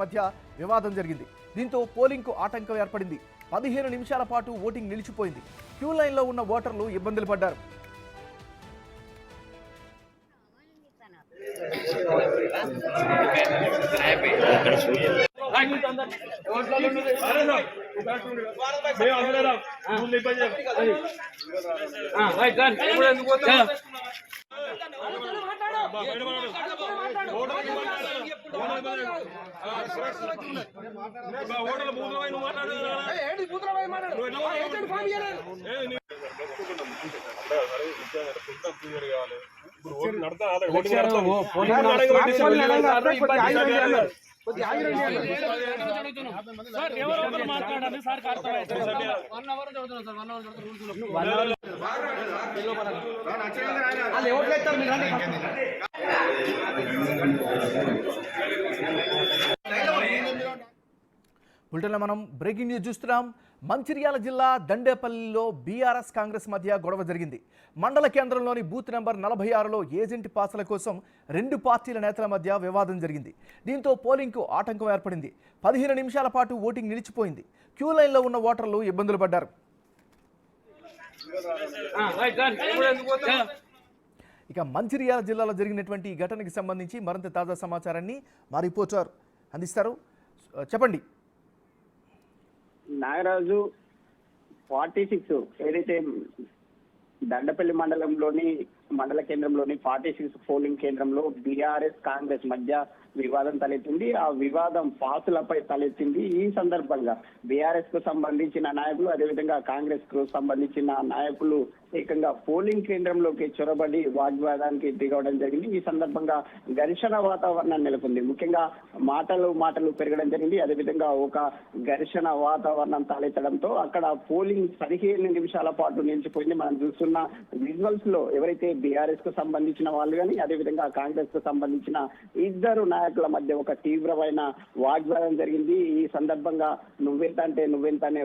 మధ్య వివాదం జరిగింది. దీంతో పోలింగ్కు ఆటంకం ఏర్పడింది. 15 నిమిషాల పాటు ఓటింగ్ నిలిచిపోయింది. క్యూ లైన్లో ఉన్న ఓటర్లు ఇబ్బందులు పడ్డారు. బులెటిన్లో మనం బ్రేకింగ్ న్యూస్ చూస్తున్నాం. మంచిర్యాల జిల్లా దండేపల్లిలో బీఆర్ఎస్ కాంగ్రెస్ మధ్య గొడవ జరిగింది. మండల కేంద్రంలోని బూత్ నెంబర్ 46లో ఏజెంట్ పాసుల కోసం 2 పార్టీల నేతల మధ్య వివాదం జరిగింది. దీంతో పోలింగ్కు ఆటంకం ఏర్పడింది. 15 నిమిషాల పాటు ఓటింగ్ నిలిచిపోయింది. క్యూ లైన్లో ఉన్న ఓటర్లు ఇబ్బందులు పడ్డారు. ఇక మంచిర్యాల జిల్లాలో జరిగినటువంటి ఈ ఘటనకి సంబంధించి మరింత తాజా సమాచారాన్ని మా రిపోర్టర్ అందిస్తారు. చెప్పండి. నాగరాజు 46 ఏదైతే దండపల్లి మండల కేంద్రంలోని 46 పోలింగ్ కేంద్రంలో బీఆర్ఎస్ కాంగ్రెస్ మధ్య వివాదం తలెత్తింది. ఆ వివాదం పాసులపై తలెత్తింది. ఈ సందర్భంగా బీఆర్ఎస్ కు సంబంధించిన నాయకులు, అదేవిధంగా కాంగ్రెస్ కు సంబంధించిన నాయకులు ఏకంగా పోలింగ్ కేంద్రంలోకి చొరబడి వాగ్వాదానికి దిగవడం జరిగింది. ఈ సందర్భంగా ఘర్షణ వాతావరణం నెలకొంది. ముఖ్యంగా మాటలు పెరగడం జరిగింది. అదేవిధంగా ఒక ఘర్షణ వాతావరణం తలెత్తడంతో అక్కడ పోలింగ్ 15 నిమిషాల పాటు నిలిచిపోయింది. మనం చూస్తున్న విజువల్స్ లో ఎవరైతే బీఆర్ఎస్ కు సంబంధించిన వాళ్ళు కానీ, అదేవిధంగా కాంగ్రెస్ కు సంబంధించిన ఇద్దరు నాయకుల మధ్య ఒక తీవ్రమైన వాగ్వాదం జరిగింది. ఈ సందర్భంగా నువ్వెంత అనే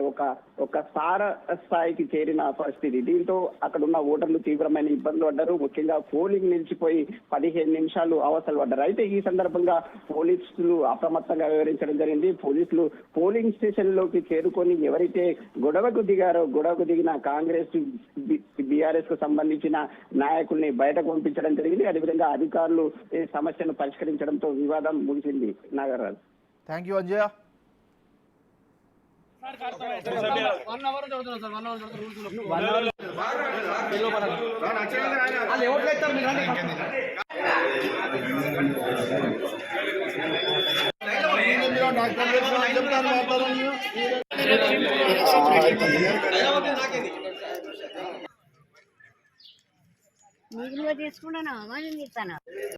ఒక సార స్థాయికి చేరిన పరిస్థితి. దీంతో అక్కడ ఉన్న ఓటర్లు తీవ్రమైన ఇబ్బందులు పడ్డారు. ముఖ్యంగా పోలింగ్ నిలిచిపోయి 15 నిమిషాలు అవసరం పడ్డారు. అయితే ఈ సందర్భంగా పోలీసులు అప్రమత్తంగా వ్యవహరించడం జరిగింది. పోలీసులు పోలింగ్ స్టేషన్ లోకి చేరుకొని ఎవరైతే గొడవకు దిగిన కాంగ్రెస్ బీఆర్ఎస్ కు సంబంధించిన నాయకుల్ని బయటకు పంపించడం జరిగింది. అదేవిధంగా అధికారులు ఈ సమస్యను పరిష్కరించడంతో వివాదం ముగిసింది. నాగరాజు. Thank you Anjaiah. తీసుకున్నాను